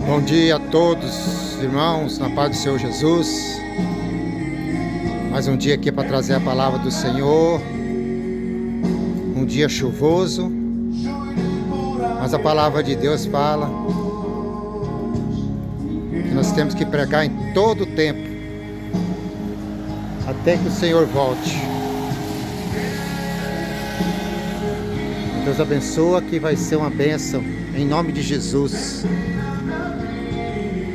Bom dia a todos, irmãos, na paz do Senhor Jesus. Mais um dia aqui para trazer a palavra do Senhor. Um dia chuvoso, mas a palavra de Deus fala que nós temos que pregar em todo o tempo, até que o Senhor volte. Deus abençoa, que vai ser uma bênção, em nome de Jesus,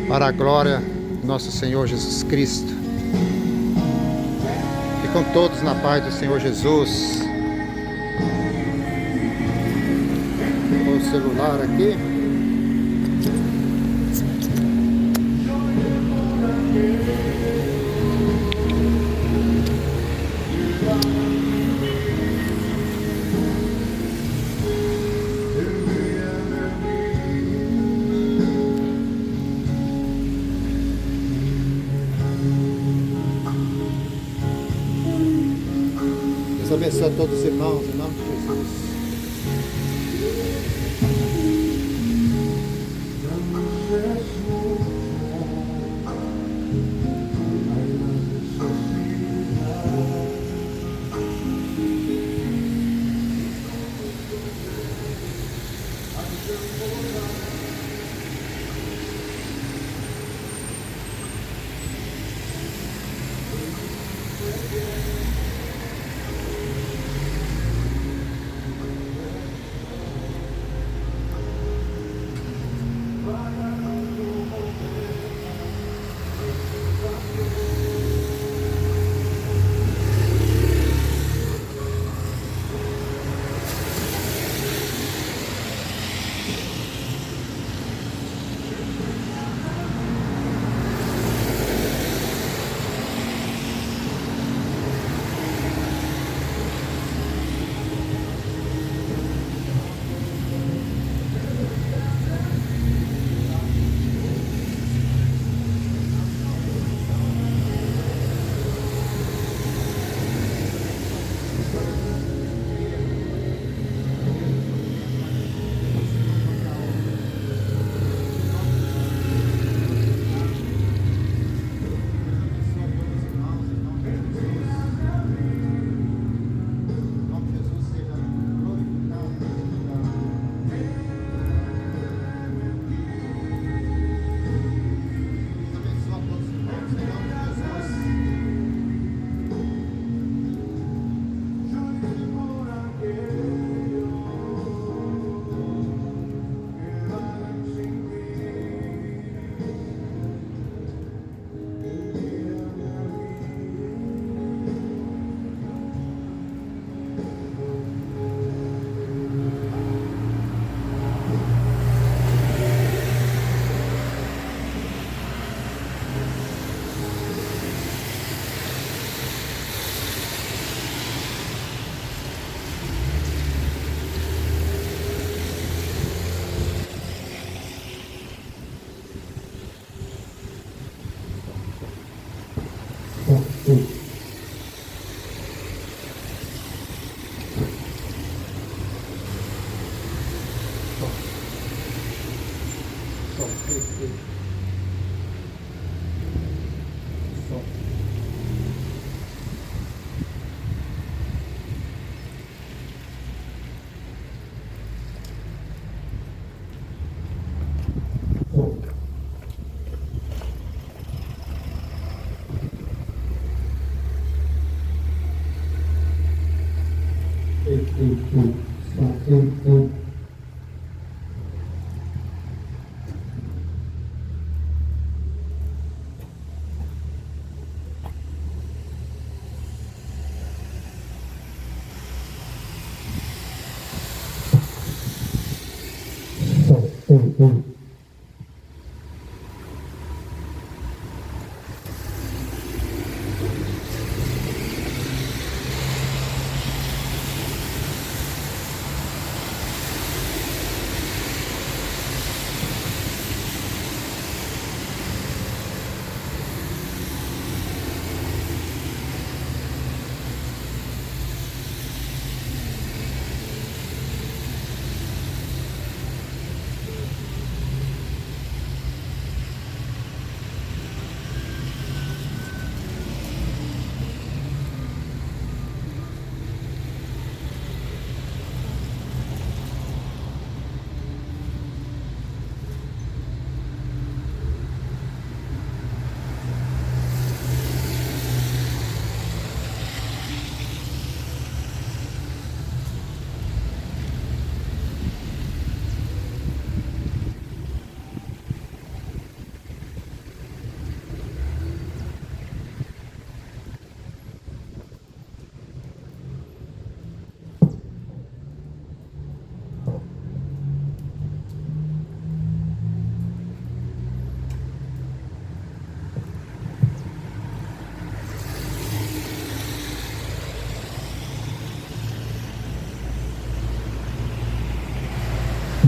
para a glória do nosso Senhor Jesus Cristo. Ficam todos na paz do Senhor Jesus. Vou o celular aqui. Deus abençoe a todos os irmãos, em nome de Jesus.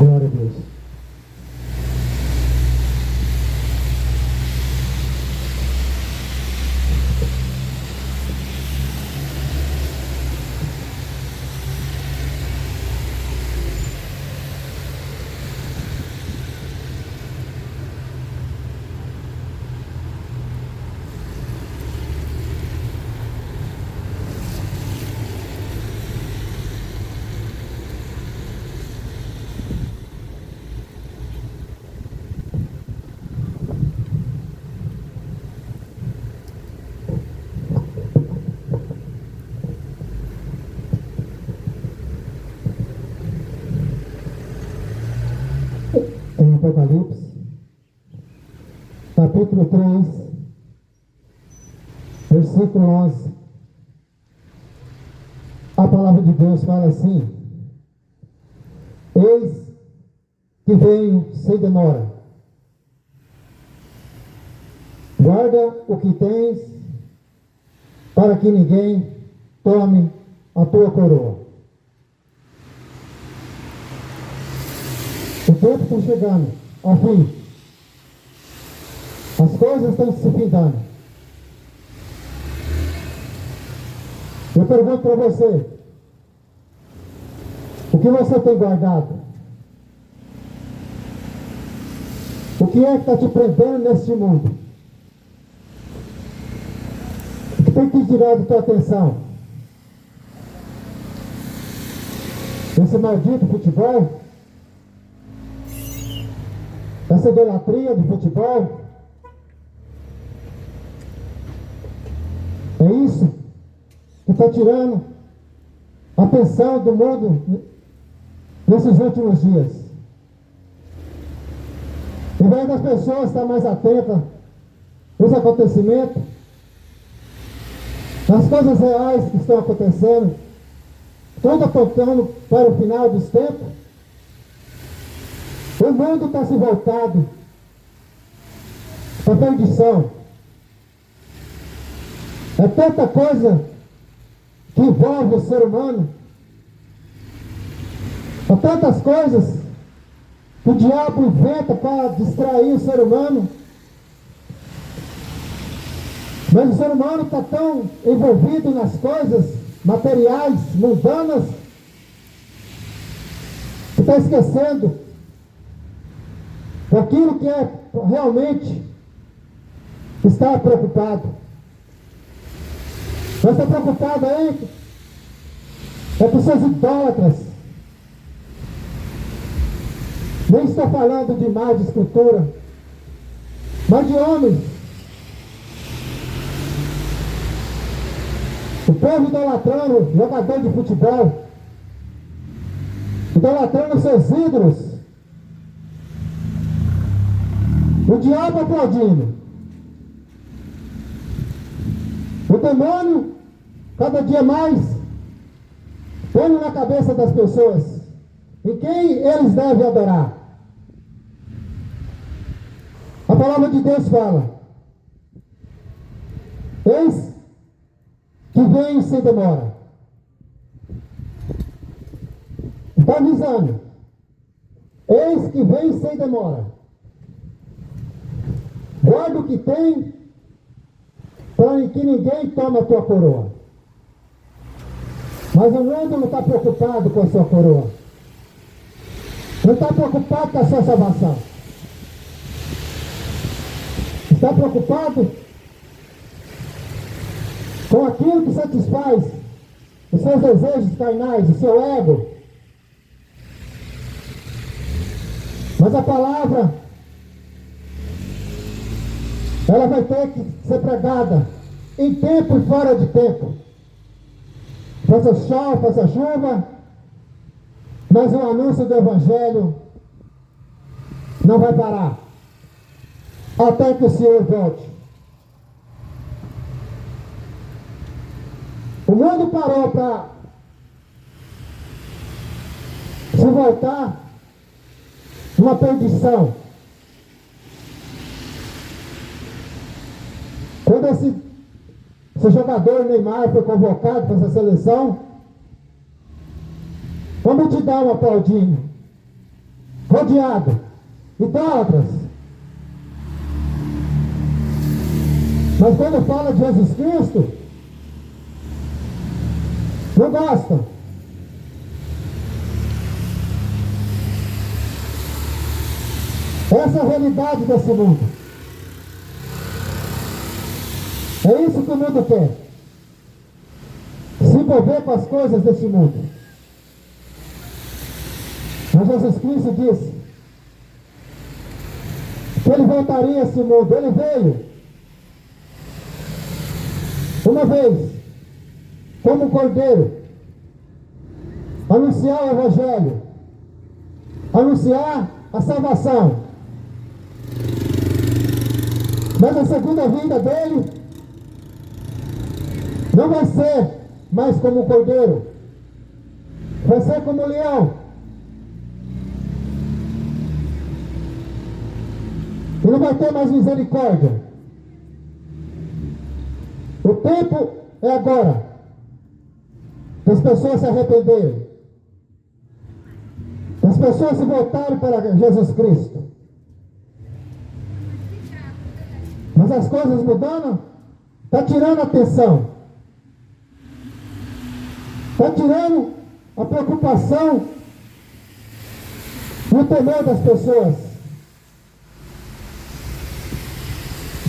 Glória a Deus. Em Apocalipse, capítulo 3, versículo 11, a palavra de Deus fala assim: eis que venho sem demora, guarda o que tens, para que ninguém tome a tua coroa. O tempo está chegando ao fim. As coisas estão se findando. Eu pergunto para você: o que você tem guardado? O que é que está te prendendo neste mundo? O que tem que tirar da tua atenção? Esse maldito futebol? Essa idolatria do futebol? É isso que está tirando a atenção do mundo nesses últimos dias. Em vez das pessoas estar mais atentas aos acontecimentos, nas coisas reais que estão acontecendo, tudo apontando para o final dos tempos, o mundo está se voltado para a perdição. É tanta coisa que envolve o ser humano, há tantas coisas que o diabo inventa para distrair o ser humano, mas o ser humano está tão envolvido nas coisas materiais, mundanas, que está esquecendo daquilo que é realmente está preocupado. Mas está preocupado aí é com seus idólatras. Nem estou falando de mais de escritura, mas de homens. O povo idolatrando jogador de futebol, idolatrando seus ídolos, o diabo aplaudindo, o demônio cada dia mais pondo na cabeça das pessoas em quem eles devem adorar. A palavra de Deus fala: eis que vem sem demora. Está avisando: eis que vem sem demora. Guarda o que tem, para que ninguém tome a tua coroa. Mas o mundo não está preocupado com a sua coroa. Não está preocupado com a sua salvação. Está preocupado com aquilo que satisfaz os seus desejos carnais, o seu ego. Mas a palavra, ela vai ter que ser pregada em tempo e fora de tempo. Faça sol, faça chuva, mas o anúncio do Evangelho não vai parar até que o Senhor volte. O mundo parou para se voltar numa perdição. Quando esse jogador Neymar foi convocado para essa seleção, a multidão aplaudindo. rodeado, idólatras. Mas quando fala de Jesus Cristo, não gostam. Essa é a realidade desse mundo. É isso que o mundo quer. Se envolver com as coisas desse mundo. Mas Jesus Cristo disse que Ele voltaria a esse mundo. Ele veio uma vez como um cordeiro anunciar o Evangelho, anunciar a salvação. Mas a segunda vinda dele não vai ser mais como um cordeiro, vai ser como um leão. E não vai ter mais misericórdia. O tempo é agora das pessoas se arrependerem, das pessoas se voltarem para Jesus Cristo. Mas as coisas mudando, está tirando a atenção, está tirando a preocupação e o temor das pessoas.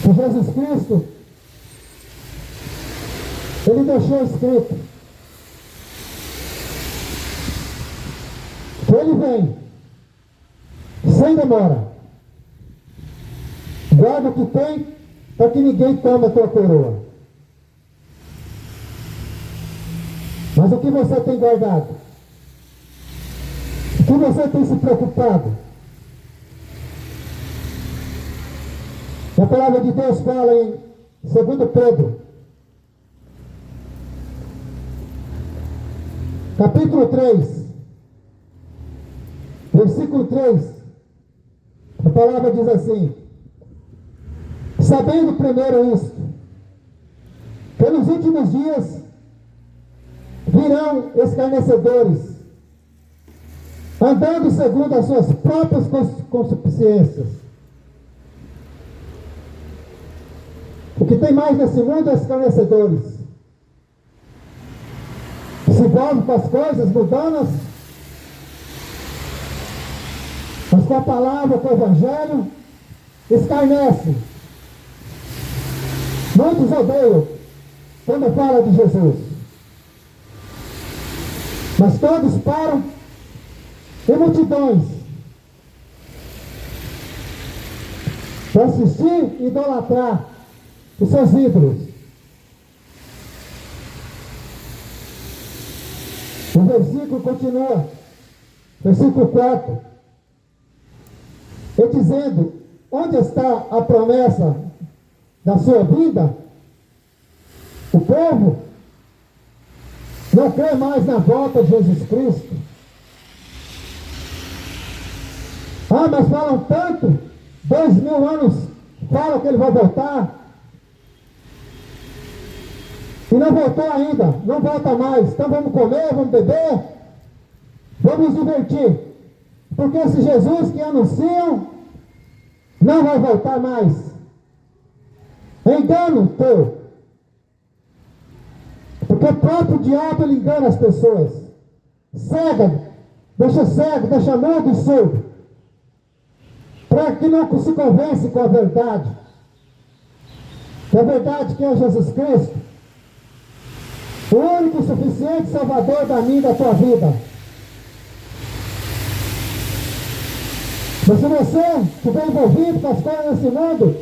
Que Jesus Cristo, Ele deixou escrito que Ele vem sem demora. Guarda o que tem, para que ninguém tome a tua coroa. Mas o que você tem guardado? O que você tem se preocupado? E a palavra de Deus fala em 2 Pedro, capítulo 3, versículo 3, a palavra diz assim: sabendo primeiro isto, que nos últimos dias virão escarnecedores, andando segundo as suas próprias concupiscências. O que tem mais nesse mundo é escarnecedores. Se envolvem com as coisas mundanas, mas com a palavra, com o Evangelho, escarnecem. Muitos odeiam quando fala de Jesus. Mas todos param em multidões para assistir e idolatrar os seus ídolos. O versículo continua, versículo 4, e dizendo: onde está a promessa da sua vida? O povo não crê mais na volta de Jesus Cristo. Ah, mas falam tanto, 2000 anos falam que ele vai voltar, e não voltou ainda, não volta mais. Então vamos comer, vamos beber, vamos nos divertir, porque esse Jesus que anunciam não vai voltar mais. É engano teu. Porque o próprio diabo, ele engana as pessoas. Cego, deixa mudo e surdo. Para que não se convence com a verdade. Que a verdade que é Jesus Cristo, o único e suficiente Salvador da minha e da tua vida. Mas se você estiver envolvido com as coisas desse mundo,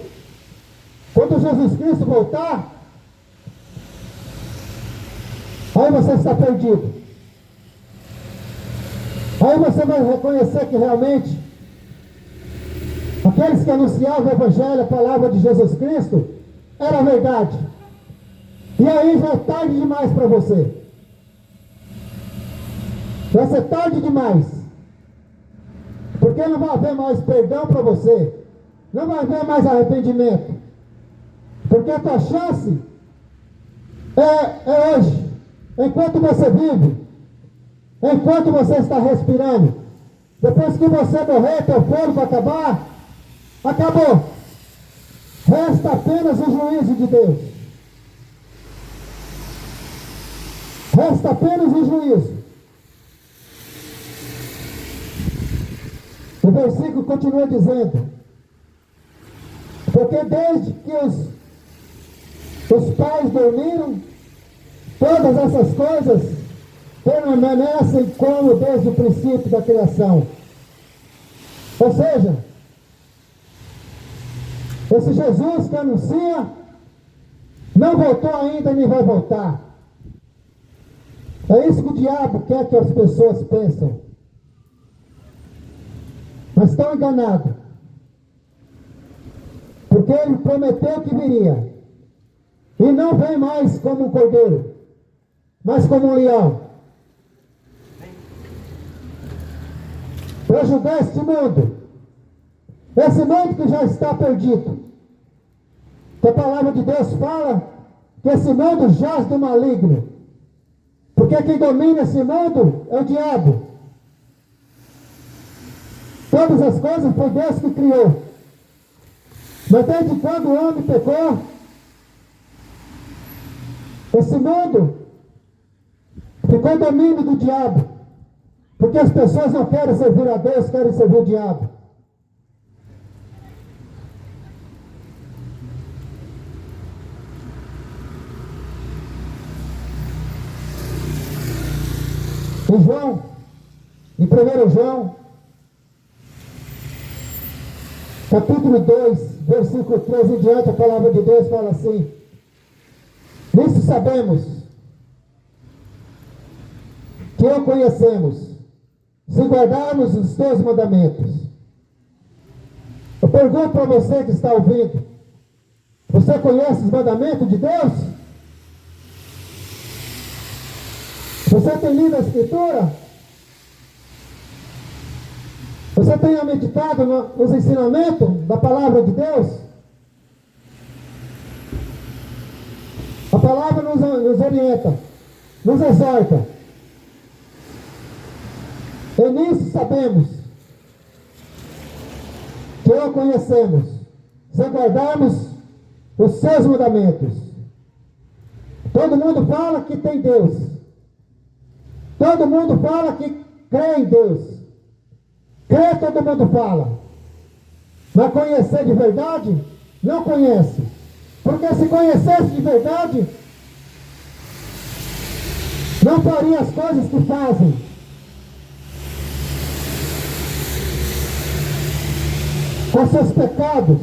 quando Jesus Cristo voltar, aí você está perdido. Aí você vai reconhecer que realmente aqueles que anunciavam o Evangelho, a palavra de Jesus Cristo, era verdade. E aí já é tarde demais para você. Vai ser tarde demais. Porque não vai haver mais perdão para você. Não vai haver mais arrependimento. Porque a tua chance é hoje. Enquanto você vive, enquanto você está respirando, Depois que você morrer, teu fôlego acabar, acabou. Resta apenas o juízo de Deus. Resta apenas o juízo. O versículo continua dizendo: porque desde que os pais dormiram, todas essas coisas permanecem como desde o princípio da criação. Ou seja, esse Jesus que anuncia não voltou ainda nem vai voltar. É isso que o diabo quer que as pessoas pensam. Mas estão enganados. Porque ele prometeu que viria. E não vem mais como um cordeiro, mas como um leão. Para julgar este mundo. Esse mundo que já está perdido. Que a palavra de Deus fala que esse mundo jaz do maligno. Porque quem domina esse mundo é o diabo. Todas as coisas foi Deus que criou. Mas desde quando o homem pecou, esse mundo ficou domínio do diabo. Porque as pessoas não querem servir a Deus, querem servir o diabo. Em João, em 1 João, capítulo 2, versículo 3 em diante, a palavra de Deus fala assim: nisso sabemos que o conhecemos, se guardarmos os teus mandamentos. Eu pergunto para você que está ouvindo: você conhece os mandamentos de Deus? Você tem lido a Escritura? Você tem meditado nos ensinamentos da palavra de Deus? A palavra nos orienta, nos exorta. E nisso sabemos que o conhecemos, se guardarmos os seus mandamentos. Todo mundo fala que tem Deus. Todo mundo fala que crê em Deus. Crê, todo mundo fala. Mas conhecer de verdade, não conhece. Porque se conhecesse de verdade, não faria as coisas que fazem. Com seus pecados,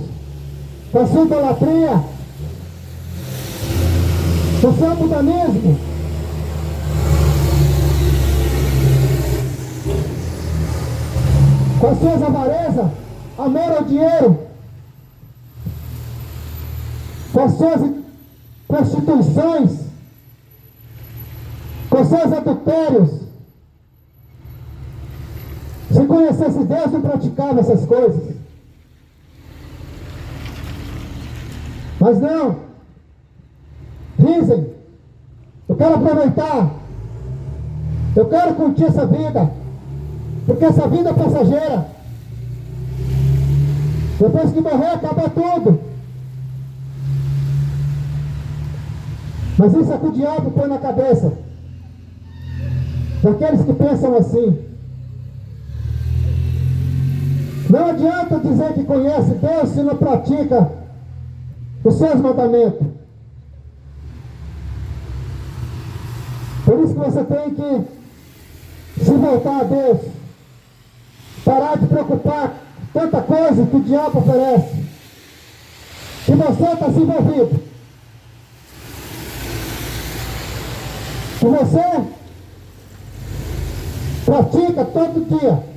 com a sua idolatria, com o seu mundanismo. Com as suas avarezas, amor ao dinheiro, com as suas prostituições, com seus adultérios. Se conhecesse Deus, não praticava essas coisas. Mas não. Dizem: eu quero aproveitar, eu quero curtir essa vida, porque essa vida é passageira. Depois que morrer, acaba tudo. Mas isso é que o diabo põe na cabeça daqueles que pensam assim. Não adianta dizer que conhece Deus se não pratica os seus mandamentos. Por isso que você tem que se voltar a Deus. Parar de preocupar com tanta coisa que o diabo oferece. E você está se envolvido. Que você pratica todo dia.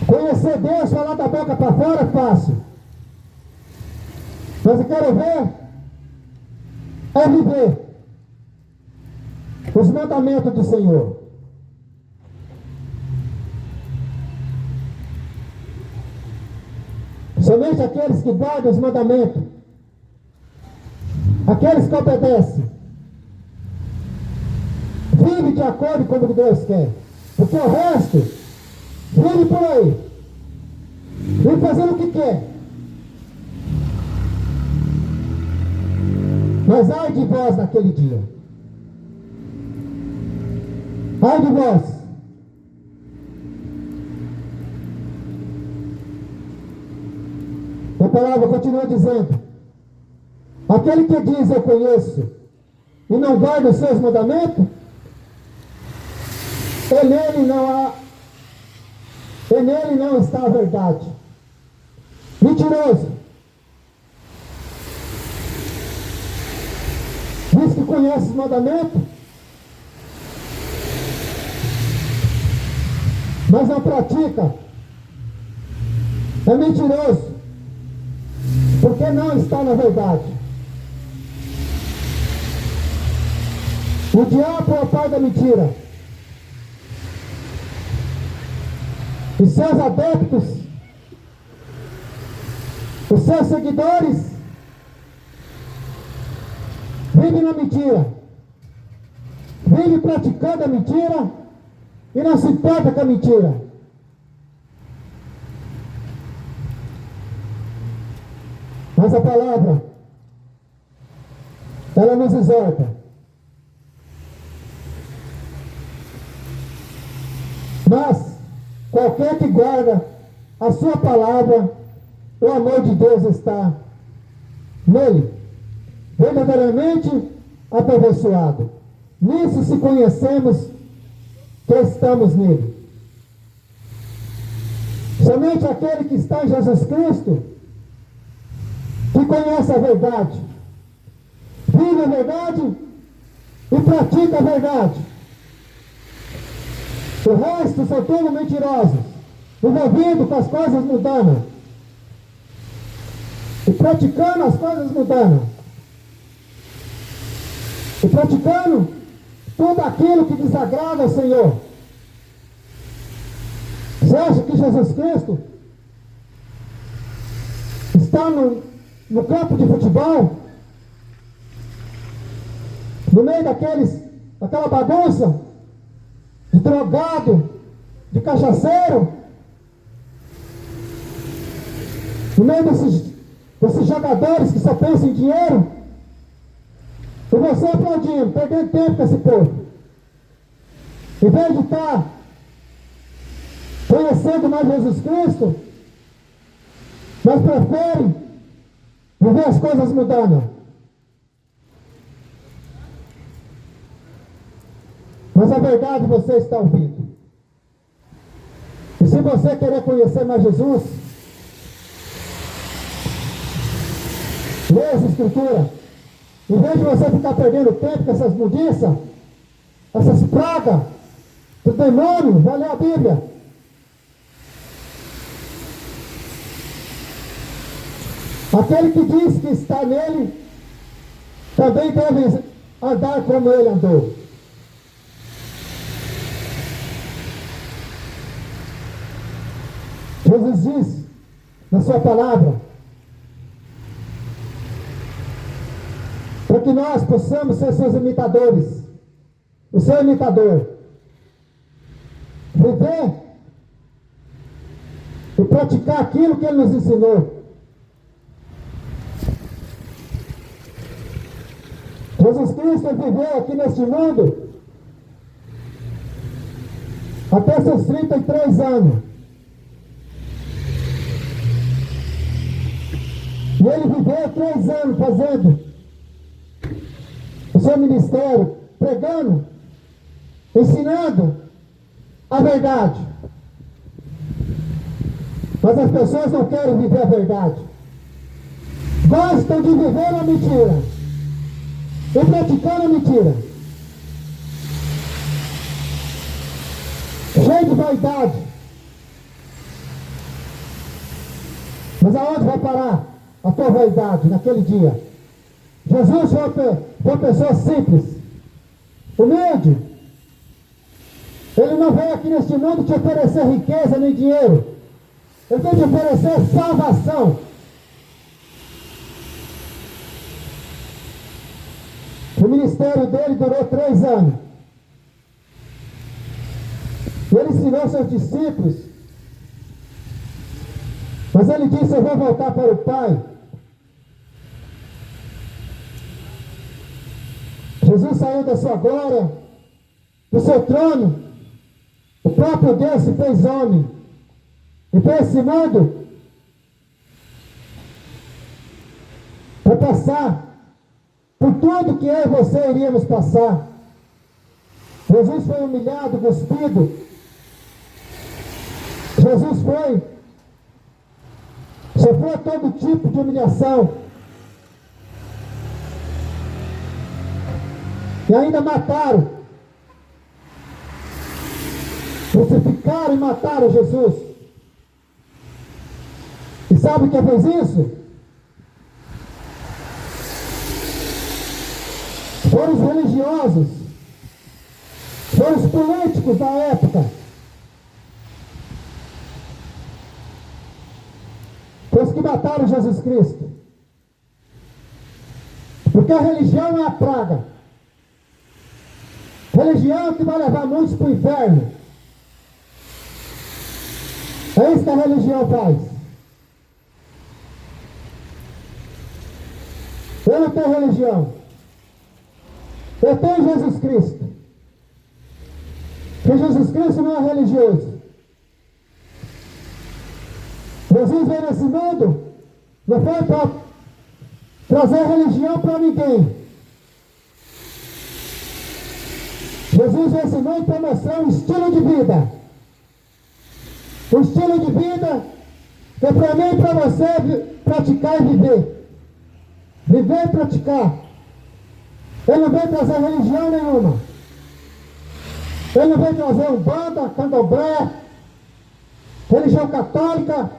Conhecer Deus, falar da boca para fora é fácil. Mas eu quero ver é viver os mandamentos do Senhor. Somente aqueles que guardam os mandamentos, aqueles que obedecem, vivem vive de acordo com o que Deus quer. Porque o resto vive por aí, vive fazendo o que quer. Mas ai de vós naquele dia. Ai de vós. A palavra continua dizendo: aquele que diz eu conheço e não guarda os seus mandamentos, nele não está a verdade. Mentiroso. Diz que conhece os mandamentos, mas não pratica. É mentiroso, porque não está na verdade. O diabo é o pai da mentira. Os seus adeptos, os seus seguidores, vivem na mentira, vivem praticando a mentira e não se importa com a mentira. Mas a palavra, ela nos exorta. Mas qualquer que guarda a sua palavra, o amor de Deus está nele, verdadeiramente aperfeiçoado. Nisso se conhecemos que estamos nele. Somente aquele que está em Jesus Cristo, que conhece a verdade, vive a verdade e pratica a verdade. O resto são todos mentirosos, envolvidos com as coisas mundanas e praticando as coisas mundanas e praticando tudo aquilo que desagrada ao Senhor. Você acha que Jesus Cristo está no campo de futebol, no meio daquela bagunça de drogado, de cachaceiro, no meio desses jogadores que só pensam em dinheiro, e você aplaudindo, perdendo tempo com esse povo, em vez de estar conhecendo mais Jesus Cristo, mas preferem viver as coisas mudando. Mas a verdade você está ouvindo. E se você querer conhecer mais Jesus, leia essa escritura. Em vez de você ficar perdendo tempo com essas mudiças, essas pragas do demônio, vai ler a Bíblia. Aquele que diz que está nele, também deve andar como ele andou. Jesus diz na sua palavra, para que nós possamos ser seus imitadores, o seu imitador, viver e praticar aquilo que ele nos ensinou. Jesus Cristo viveu aqui neste mundo até seus 33 anos. E ele viveu 3 anos fazendo o seu ministério, pregando, ensinando a verdade. Mas as pessoas não querem viver a verdade. Gostam de viver a mentira e praticando a mentira. Cheio de vaidade. Mas aonde vai parar a tua vaidade naquele dia? Jesus foi uma pessoa simples, humilde. Ele não veio aqui neste mundo te oferecer riqueza nem dinheiro. Ele veio te oferecer salvação. O ministério dele durou 3 anos. E ele ensinou seus discípulos. Mas ele disse: eu vou voltar para o Pai. Jesus saiu da sua glória, do seu trono. O próprio Deus se fez homem. E para esse mundo, para passar por tudo que eu e você iríamos passar. Jesus foi humilhado, cuspido. Jesus sofreu todo tipo de humilhação. E ainda mataram. Crucificaram e mataram Jesus. E sabe quem fez isso? Foram os religiosos. Foram os políticos da época. Foi os que mataram Jesus Cristo. Porque a religião é a praga. Religião que vai levar muitos para o inferno. É isso que a religião faz. Eu não tenho religião. Eu tenho Jesus Cristo. Porque Jesus Cristo não é religioso. Jesus veio nesse mundo, não foi para trazer religião para ninguém. Jesus veio nesse mundo para mostrar um estilo de vida. Um estilo de vida que é para mim e para você praticar e viver. Viver e praticar. Ele não veio trazer religião nenhuma. Ele não veio trazer umbanda, candomblé, religião católica,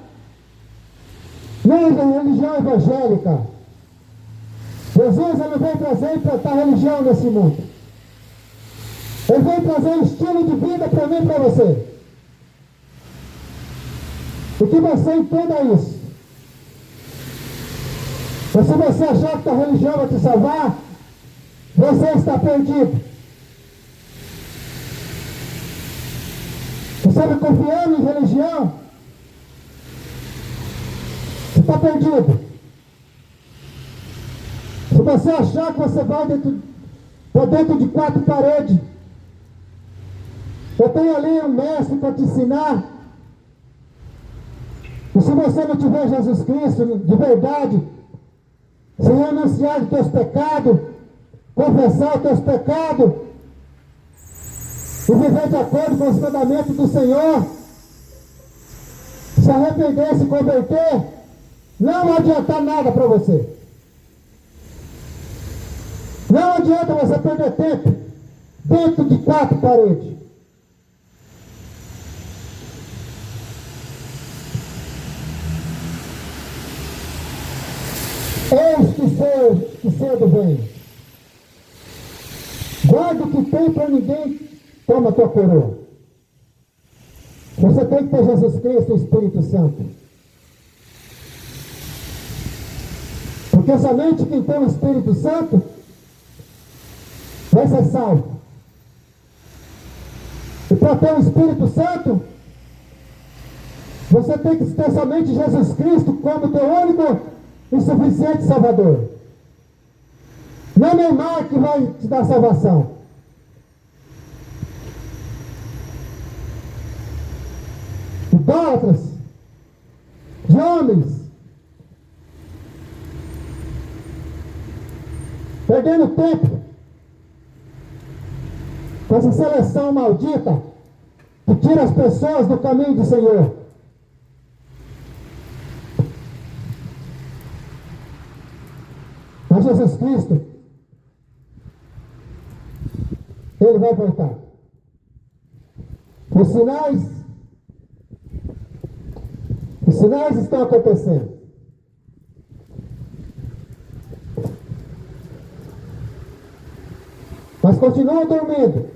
nem religião evangélica. Jesus ele não veio trazer e implantar religião nesse mundo. Ele veio trazer um estilo de vida para mim e para você. E que você entenda isso. Mas se você achar que a religião vai te salvar, você está perdido. Você está confiando em religião, você está perdido. Se você achar que você vai para dentro de quatro paredes, eu tenho ali um mestre para te ensinar. E se você não tiver Jesus Cristo de verdade, se renunciar dos teus pecados, confessar os teus pecados e viver de acordo com os mandamentos do Senhor, se arrepender, se converter, não vai adiantar nada para você. Não adianta você perder tempo dentro de quatro paredes. Eis que cedo vem. Guarda o que tem para ninguém toma a tua coroa. Você tem que ter Jesus Cristo e o Espírito Santo. Porque somente quem tem o Espírito Santo vai ser salvo. E para ter o Espírito Santo, você tem que ter somente Jesus Cristo como teu único e suficiente Salvador. Não é Neymar que vai te dar salvação. Idólatras, de homens, perdendo tempo com essa seleção maldita que tira as pessoas do caminho do Senhor. Mas Jesus Cristo, Ele vai voltar. Os sinais estão acontecendo. Mas continuam dormindo.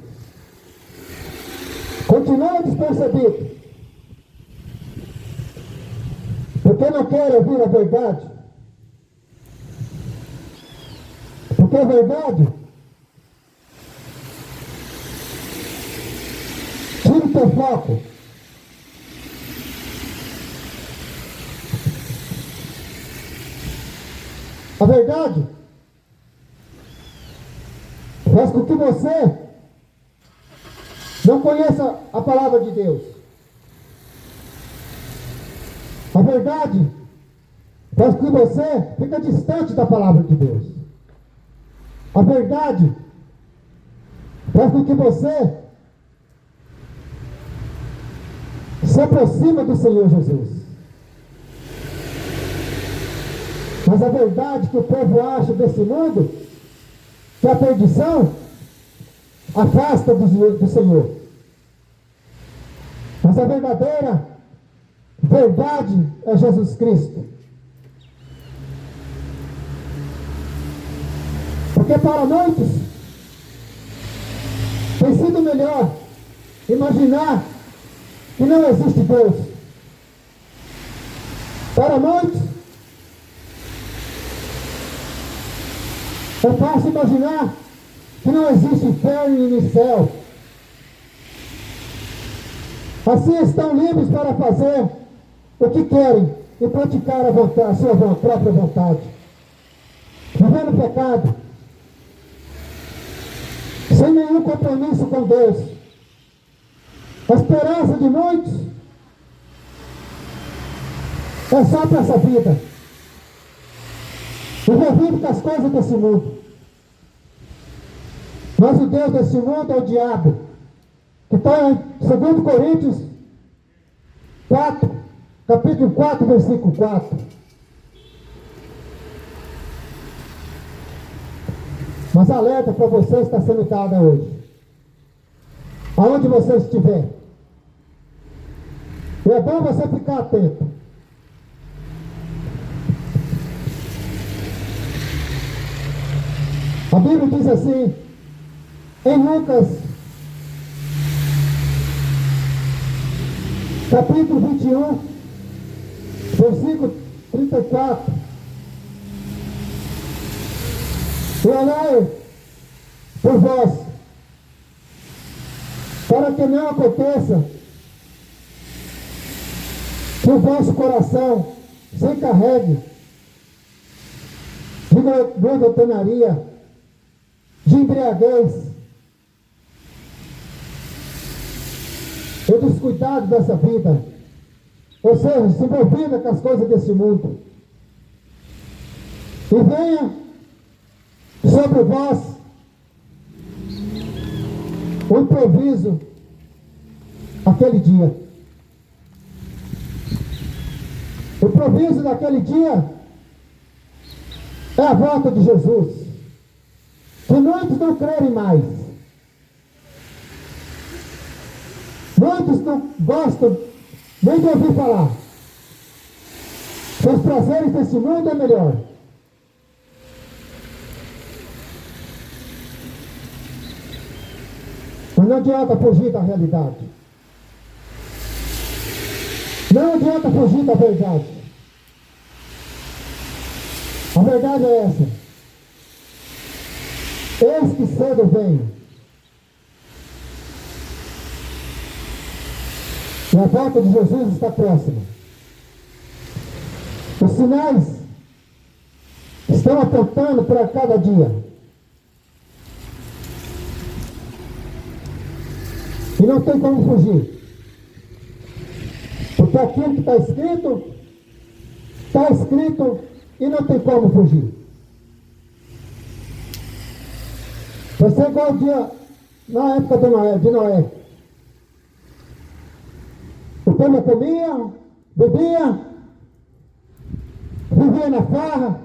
Continuam despercebidos. Porque não querem ouvir a verdade. Porque a verdade tira teu foco. A verdade faz com que você não conheça a palavra de Deus. A verdade faz com que você fique distante da palavra de Deus. A verdade faz com que você se aproxima do Senhor Jesus. Mas a verdade que o povo acha desse mundo, que a perdição afasta do Senhor. Mas a verdadeira verdade é Jesus Cristo. Porque para muitos tem sido melhor imaginar que não existe Deus. Para muitos é fácil imaginar que não existe inferno nem céu. Assim estão livres para fazer o que querem e praticar a sua própria vontade. Vivendo pecado, sem nenhum compromisso com Deus. A esperança de muitos é só para essa vida, envolvido com as coisas desse mundo. Mas o Deus desse mundo é o diabo, que está em 2 Coríntios 4, capítulo 4, versículo 4. Mas alerta para você está sendo dada hoje. Aonde você estiver. E é bom você ficar atento. A Bíblia diz assim, em Lucas, capítulo 21, versículo 34. E olhai por vós, para que não aconteça que o vosso coração se encarregue de glutonaria, de embriaguez e descuidado dessa vida, ou seja, se envolvida com as coisas desse mundo, e venha sobre vós o improviso aquele dia. O improviso daquele dia é a volta de Jesus, que muitos não crerem mais. Muitos não gostam nem de ouvir falar. Os prazeres desse mundo é melhor. Mas não adianta fugir da realidade. Não adianta fugir da verdade. A verdade é essa. Eis que cedo venho. E a volta de Jesus está próxima. Os sinais estão apontando para cada dia. E não tem como fugir. Porque aquilo que está escrito e não tem como fugir. Vai ser igual o dia, na época de Noé. O povo comia, bebia, vivia na farra,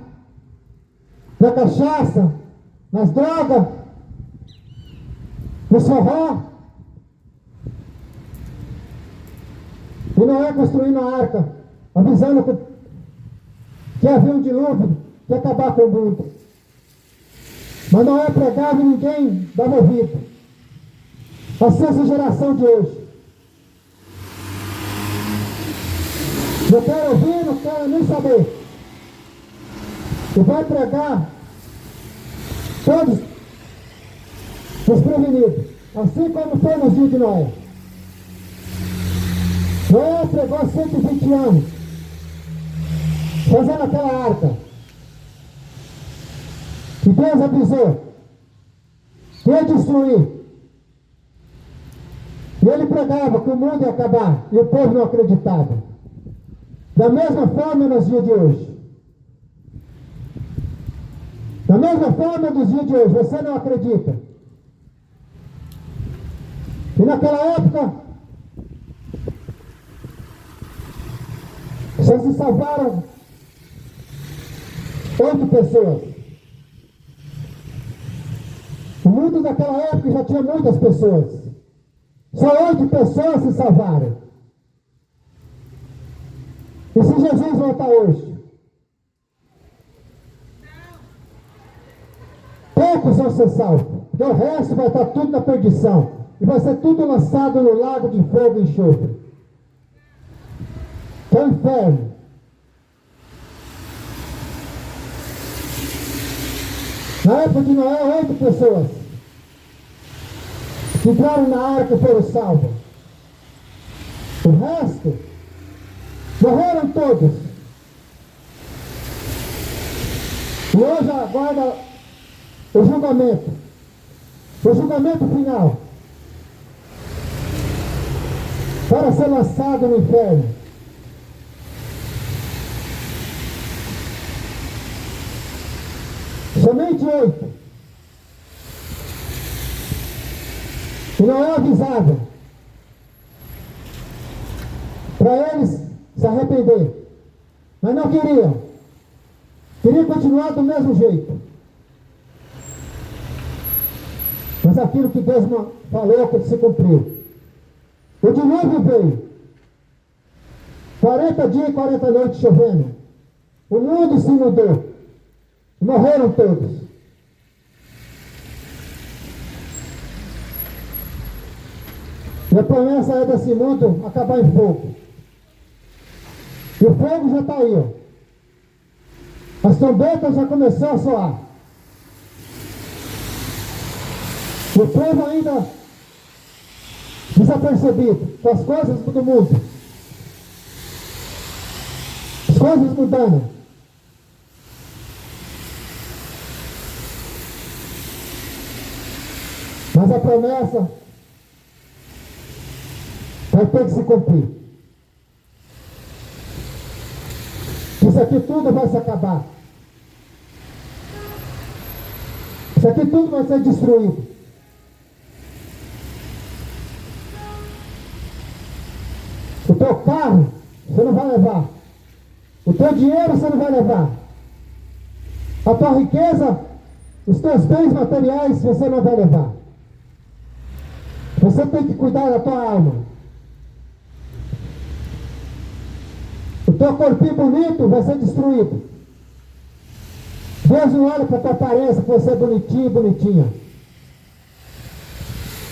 na cachaça, nas drogas, no forró. E Noé construindo a arca, avisando que havia um dilúvio, que ia acabar com o mundo. Mas Noé pregava e ninguém dava ouvido. Assim essa geração de hoje. Não quero ouvir, não quero nem saber. E vai pregar todos desprevenidos. Assim como foi nos dias de Noé. Noé pregou 120 anos, fazendo aquela arca. E Deus avisou que ia destruir. E ele pregava que o mundo ia acabar, e o povo não acreditava. Da mesma forma nos dias de hoje. Da mesma forma nos dias de hoje, você não acredita. E naquela época, só se salvaram 8 pessoas. O mundo daquela época já tinha muitas pessoas. Só 8 pessoas se salvaram. E se Jesus voltar hoje? Poucos vão ser salvos. Porque o resto vai estar tudo na perdição. E vai ser tudo lançado no lago de fogo e enxofre. Que é o inferno. Na época de Noé, 8 pessoas entraram na arca e foram salvos. O resto morreram todos. E hoje aguarda o julgamento. O julgamento final. Para ser lançado no inferno. Somente 8. E não é avisado para eles se arrepender. Mas não queriam. Queriam continuar do mesmo jeito. Mas aquilo que Deus falou que se cumpriu. O dilúvio veio. 40 dias e 40 noites chovendo. O mundo se inundou. Morreram todos. E a promessa é desse mundo acabar em fogo. E o fogo já está aí, ó. As trombetas já começaram a soar. O povo ainda desapercebido com as coisas do mundo. As coisas mudando. Mas a promessa vai ter que se cumprir. Isso aqui tudo vai se acabar. Isso aqui tudo vai ser destruído. O teu carro você não vai levar. O teu dinheiro você não vai levar. A tua riqueza, os teus bens materiais você não vai levar. Você tem que cuidar da tua alma. O teu corpinho bonito vai ser destruído. Deus não olha para a tua aparência, que você é bonitinho e bonitinha.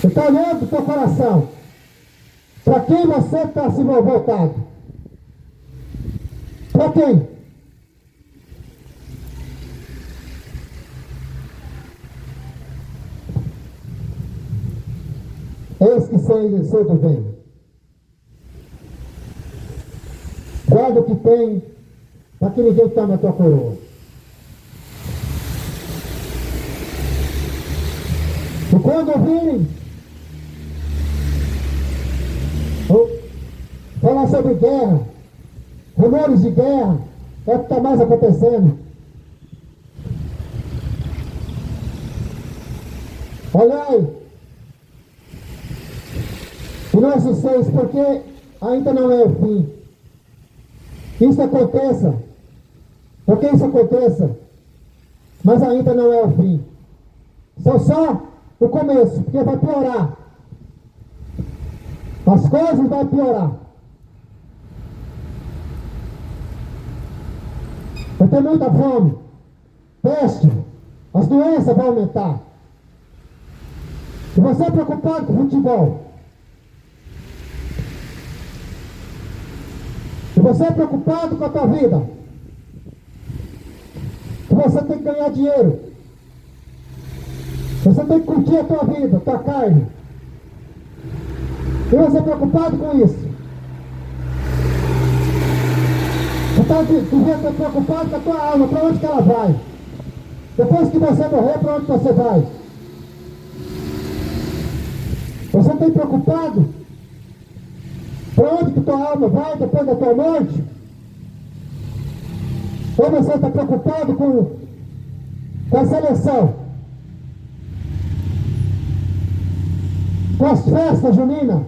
Ele está olhando para o teu coração. Para quem você está se voltado? Para quem? Eis que cedo vem. Guarda o que tem, para que ninguém tome a tua coroa. E quando ouvirem falar sobre guerra, rumores de guerra, é o que está mais acontecendo. Olhai e não assusteis, porque ainda não é o fim. Isso aconteça, porque isso aconteça, mas ainda não é o fim. Só o começo, porque vai piorar. As coisas vão piorar. Vai ter muita fome, peste, as doenças vão aumentar. E você é preocupado com futebol. E você é preocupado com a tua vida. E você tem que ganhar dinheiro. Você tem que curtir a tua vida, a tua carne. E você é preocupado com isso. Então, devia estar preocupado com a tua alma, para onde que ela vai? Depois que você morrer, para onde você vai? Você está preocupado? Para onde que tua alma vai depois da tua morte? Ou você está preocupado com a seleção? Com as festas juninas?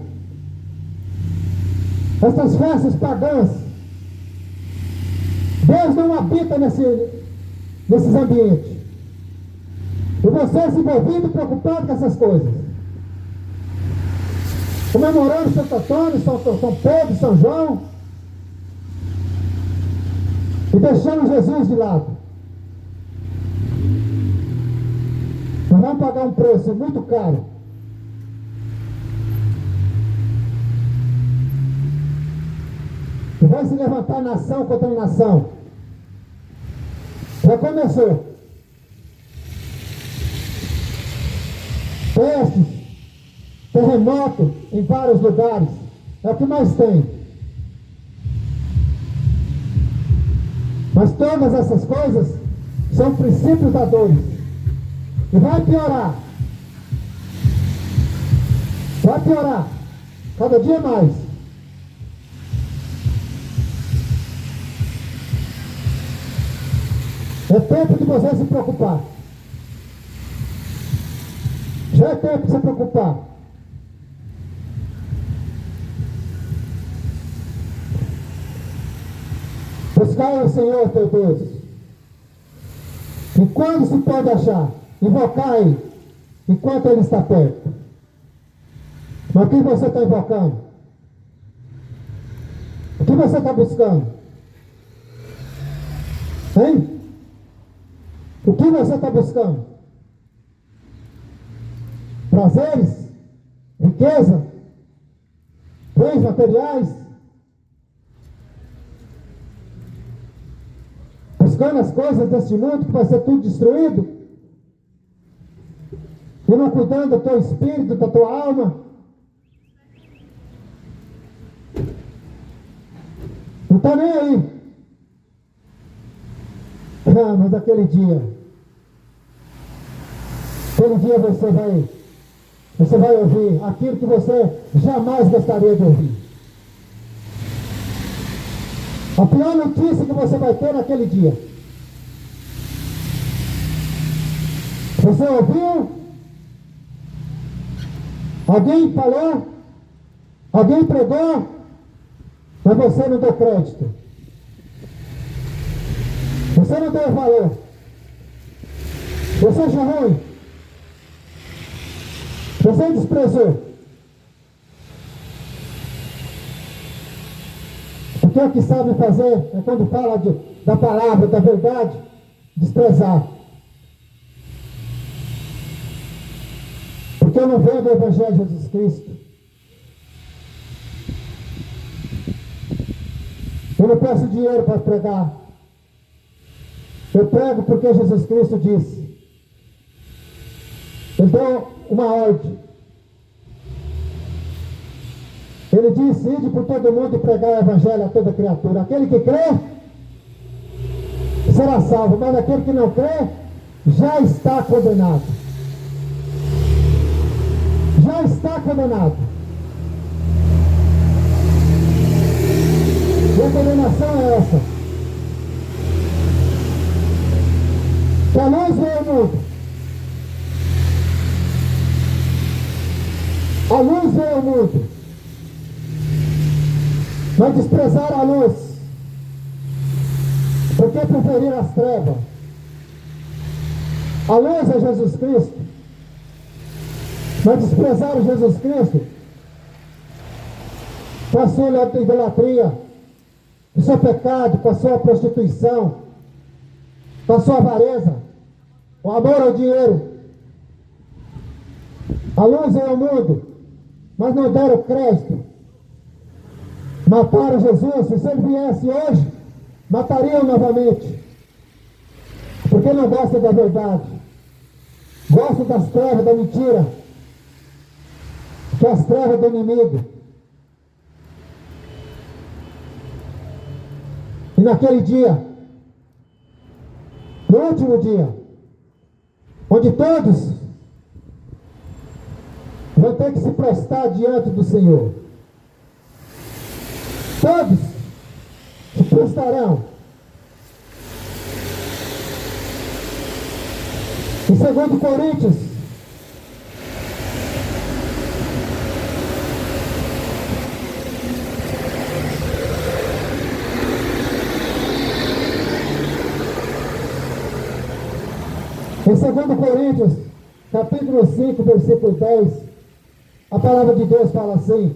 Essas festas pagãs? Deus não habita nesses ambientes. E você se envolvido, preocupado com essas coisas. Comemorando Santo Antônio, São Pedro, São João. E deixando Jesus de lado. Nós vamos pagar um preço muito caro. E vai se levantar nação contra nação. Já começou. Pestes, terremoto em vários lugares. É o que mais tem. Mas todas essas coisas são princípios da dor. E vai piorar. Vai piorar. Cada dia mais. É tempo de você se preocupar. Já é tempo de se preocupar. Buscar o Senhor teu Deus. E quando se pode achar? Invocai enquanto Ele está perto. Mas o que você está invocando? O que você está buscando? Hein? O que você está buscando? Prazeres? Riqueza? Bens materiais? Buscando as coisas deste mundo que vai ser tudo destruído? E não cuidando do teu espírito, da tua alma? Não está nem aí. Ah, mas aquele dia você vai ouvir aquilo que você jamais gostaria de ouvir. A pior notícia que você vai ter naquele dia. Você ouviu? Alguém falou? Alguém pregou? Mas você não deu crédito. Você não deu valor. Você achou ruim. Você desprezou. Porque o que sabe fazer é quando fala da palavra, da verdade, desprezar. Porque eu não vendo o Evangelho de Jesus Cristo. Eu não peço dinheiro para pregar. Eu prego porque Jesus Cristo disse. Ele deu uma ordem. Ele disse: ide por todo mundo e pregar o Evangelho a toda criatura. Aquele que crê será salvo, mas aquele que não crê já está condenado. Já está condenado. E a condenação é essa: que a luz veio ao mundo. A luz veio ao mundo. Mas desprezaram a luz. Porque preferiram as trevas. A luz é Jesus Cristo. Mas desprezaram Jesus Cristo. Passou a idolatria. Passou o pecado. Passou a prostituição. Passou a avareza. O amor ao dinheiro. A luz é o mundo. Mas não deram crédito. Mataram Jesus. Se ele viesse hoje, matariam novamente. Porque não gosta da verdade. Gosta das trevas, da mentira. Que é as trevas do inimigo. E naquele dia, no último dia, onde todos vão ter que se prostrar diante do Senhor. Todos se prostrarão. Em 2 Coríntios, capítulo 5, versículo 10, a palavra de Deus fala assim: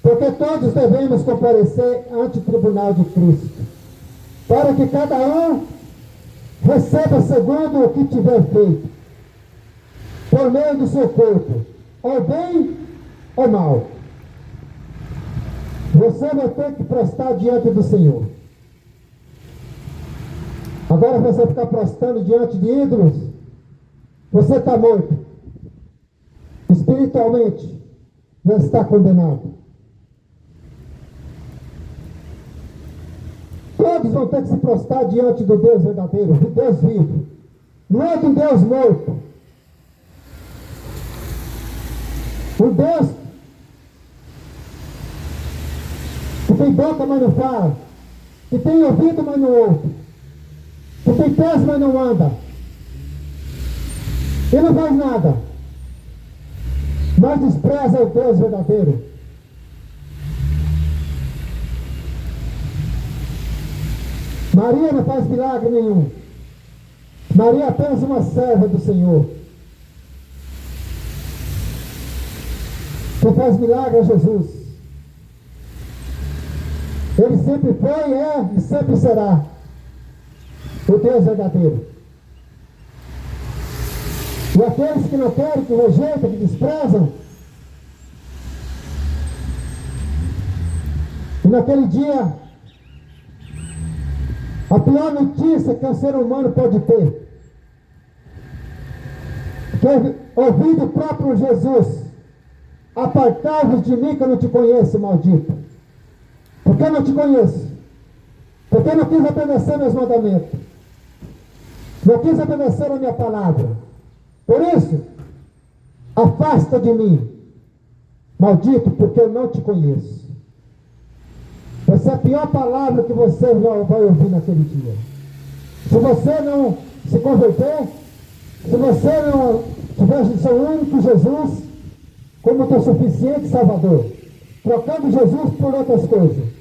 porque todos devemos comparecer ante o tribunal de Cristo, para que cada um receba segundo o que tiver feito, por meio do seu corpo, ou bem ou mal. Você vai ter que prestar diante do Senhor. Agora você ficar prostrando diante de ídolos, você está morto. Espiritualmente, já está condenado. Todos vão ter que se prostrar diante do Deus verdadeiro, do Deus vivo. Não é do Deus morto. O Deus que tem boca, mas não fala. Que tem ouvido, mas não ouve. Que tem pés, mas não anda. E não faz nada. Mas despreza o Deus verdadeiro. Maria não faz milagre nenhum. Maria é apenas uma serva do Senhor. Quem faz milagre é Jesus. Ele sempre foi, é e sempre será o Deus verdadeiro. E aqueles que não querem, que rejeitam, que desprezam, e naquele dia, a pior notícia que o ser humano pode ter, que é ouvir do próprio Jesus: apartai-vos de mim que eu não te conheço, maldito. Porque eu não te conheço. Porque eu não quis obedecer meus mandamentos. Não quis obedecer a minha palavra. Por isso, afasta de mim, maldito, porque eu não te conheço. Essa é a pior palavra que você vai ouvir naquele dia. Se você não se converter, se você não tiver o seu único Jesus como teu suficiente Salvador, trocando Jesus por outras coisas,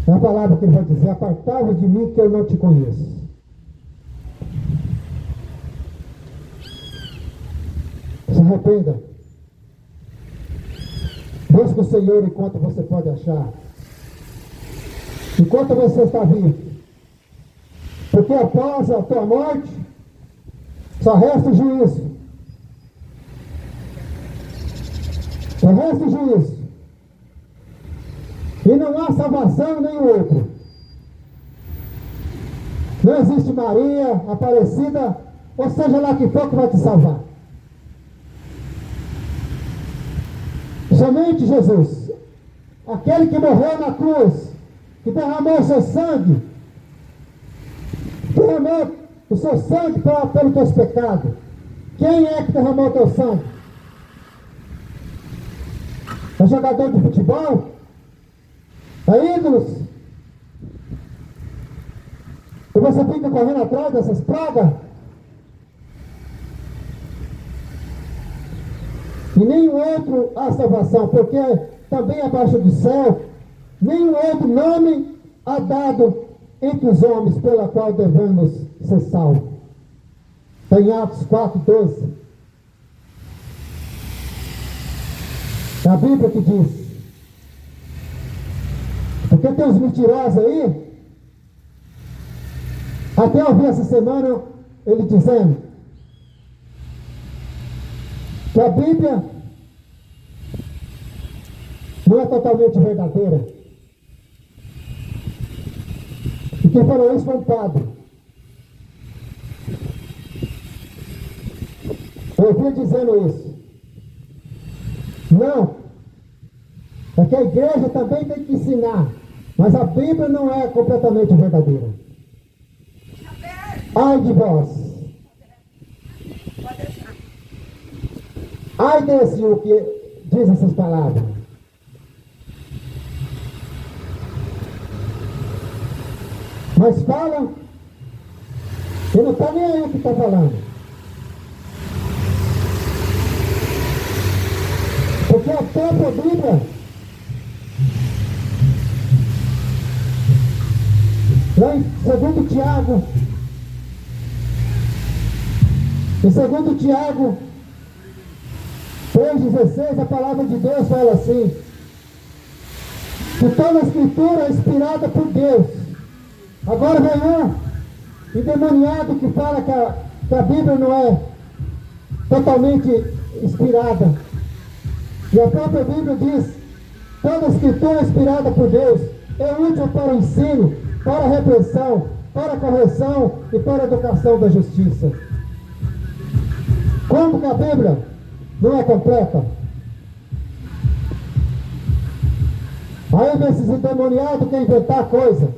é a palavra que ele vai dizer: apartai-vos de mim que eu não te conheço. Se arrependa. Busque o Senhor enquanto você pode achar. Enquanto você está vivo. Porque após a tua morte, só resta o juízo. Só resta o juízo. E não há salvação nem outro. Não existe Maria, Aparecida, ou seja lá que for que vai te salvar. Somente Jesus, aquele que morreu na cruz, que derramou o seu sangue, derramou o seu sangue pelos teus pecados. Quem é que derramou o teu sangue? É jogador de futebol? É ídolos? E você fica correndo atrás dessas pragas? E nenhum outro há salvação, porque também abaixo do céu, nenhum outro nome há dado entre os homens pela qual devemos ser salvos. Está em Atos 4:12. É a Bíblia que diz. Porque tem uns mentirosos aí. Até eu vi essa semana ele dizendo que a Bíblia não é totalmente verdadeira. E quem falou isso foi um padre. Eu ouvi dizendo isso. Não. É que a igreja também tem que ensinar. Mas a Bíblia não é completamente verdadeira. Ai de vós. Ai desse o que diz essas palavras. Mas fala, e não está nem aí o que está falando. Porque a própria Bíblia, lá em 2 Tiago, em 2 Tiago 3,16, a palavra de Deus fala assim, que toda a escritura é inspirada por Deus. Agora vem um endemoniado que fala que a Bíblia não é totalmente inspirada. E a própria Bíblia diz, toda a escritura é inspirada por Deus, é útil para o ensino, para a repreensão, para a correção e para a educação da justiça. Como que a Bíblia não é completa? Aí esses endemoniados querem inventar coisa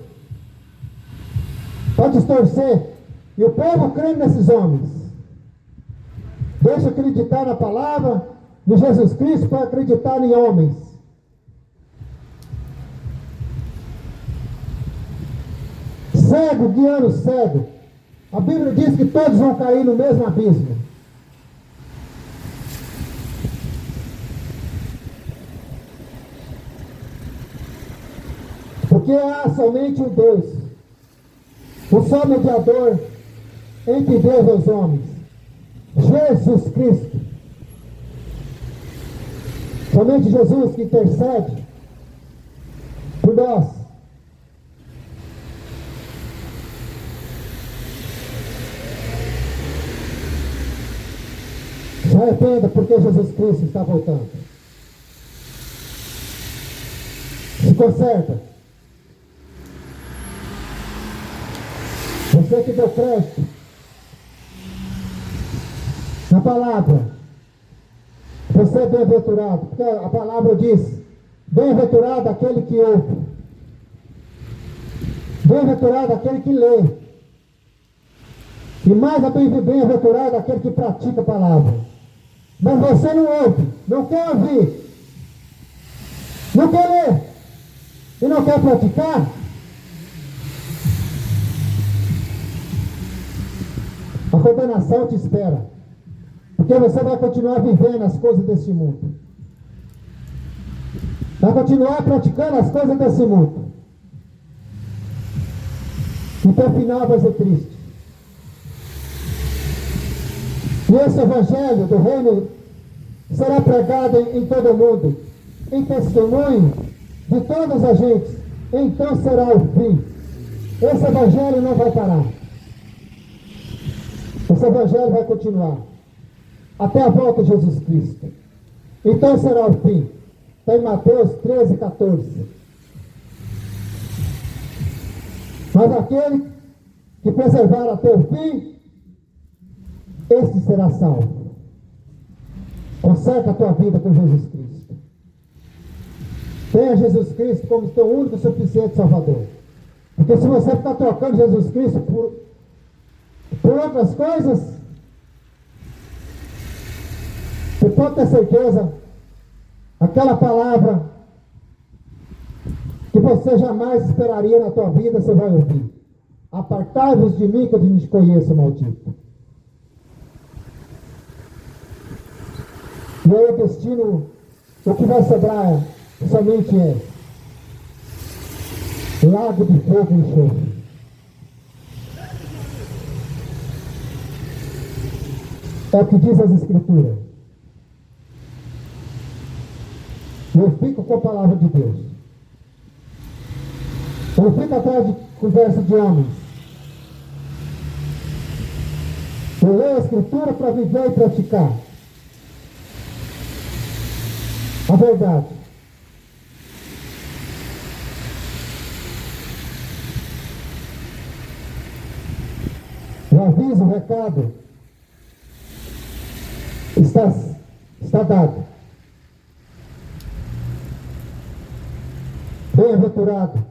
para distorcer. E o povo crê nesses homens. Deixa acreditar na palavra de Jesus Cristo para acreditar em homens. Cego guiando cego. A Bíblia diz que todos vão cair no mesmo abismo. Porque há somente um Deus, um só mediador entre Deus e os homens, Jesus Cristo. Somente Jesus que intercede por nós. Se arrependa porque Jesus Cristo está voltando. Se conserta. Você que deu crédito na palavra, você é bem-aventurado, porque a palavra diz, bem-aventurado aquele que ouve, bem-aventurado aquele que lê, e mais bem-aventurado aquele que pratica a palavra. Mas você não ouve, não quer ouvir, não quer ler, e não quer praticar. A condenação te espera, porque você vai continuar vivendo as coisas desse mundo, vai continuar praticando as coisas desse mundo, e teu final vai ser triste. E esse evangelho do reino será pregado em todo o mundo, em testemunho de todas as gentes, então será o fim. Esse evangelho não vai parar. Esse evangelho vai continuar até a volta de Jesus Cristo. Então será o fim. Está em Mateus 13:14. Mas aquele que preservar até o fim, este será salvo. Conserta a tua vida com Jesus Cristo. Tenha Jesus Cristo como teu único e suficiente Salvador. Porque se você ficar trocando Jesus Cristo por outras coisas, você pode ter certeza, aquela palavra que você jamais esperaria na tua vida, você vai ouvir. Apartai-vos de mim, que eu não te conheço, maldito. E aí o destino, o que vai sobrar somente é lago de fogo e enxofre. É o que diz as Escrituras. Eu fico com a palavra de Deus. Eu não fico atrás de conversa de homens. Eu leio a Escritura para viver e praticar a verdade. O aviso, o recado está dado. bem-aventurado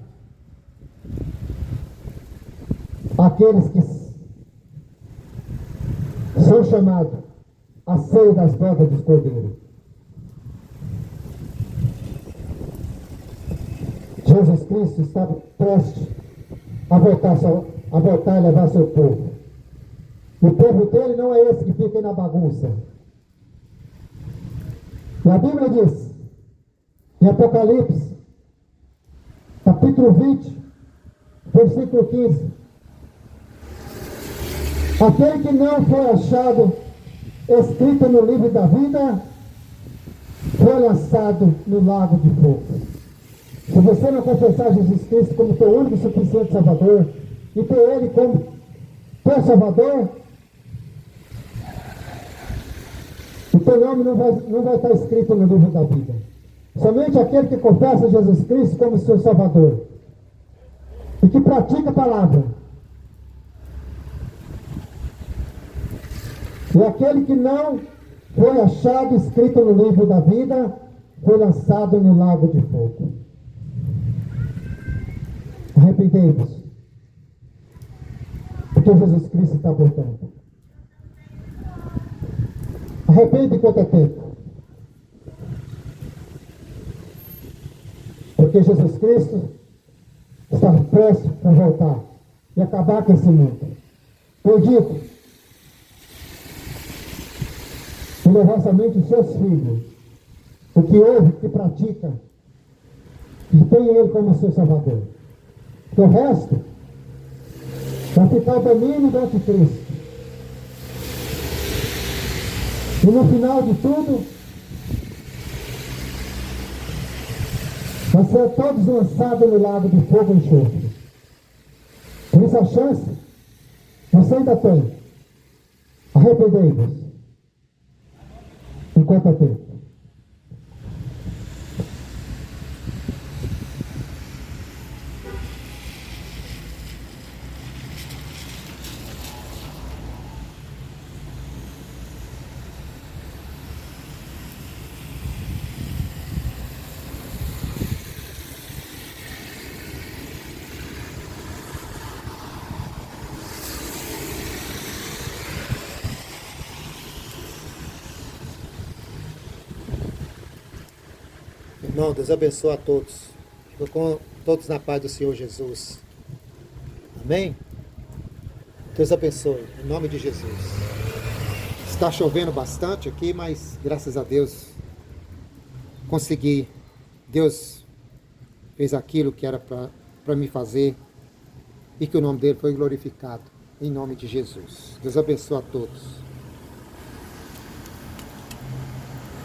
aqueles que são chamados a ceia das bodas dos cordeiros. Jesus Cristo está prestes a voltar e levar seu povo. O povo dele não é esse que fica aí na bagunça. E a Bíblia diz, em Apocalipse, capítulo 20, versículo 15, aquele que não foi achado escrito no livro da vida, foi lançado no lago de fogo. Se você não confessar Jesus Cristo como teu único e suficiente Salvador, e ter Ele como teu Salvador, o teu nome não vai estar escrito no livro da vida. Somente aquele que confessa Jesus Cristo como seu Salvador e que pratica a palavra, e aquele que não foi achado escrito no livro da vida, foi lançado no lago de fogo. Arrependei-vos, porque Jesus Cristo está voltando. Arrepende enquanto é tempo, porque Jesus Cristo está prestes a voltar e acabar com esse mundo. Eu digo, e levar somente os seus filhos, o que ouve, que pratica, e tem Ele como seu Salvador. O resto vai ficar o domínio do anticristo. E no final de tudo, vai ser todos lançados no lago de fogo e enxofre. Por isso a chance você ainda tem. Arrependei-vos enquanto é tempo. Irmão, Deus abençoe a todos. Fico com todos na paz do Senhor Jesus. Amém? Deus abençoe, em nome de Jesus. Está chovendo bastante aqui, mas graças a Deus consegui. Deus fez aquilo que era para me fazer e que o nome dele foi glorificado. Em nome de Jesus. Deus abençoe a todos.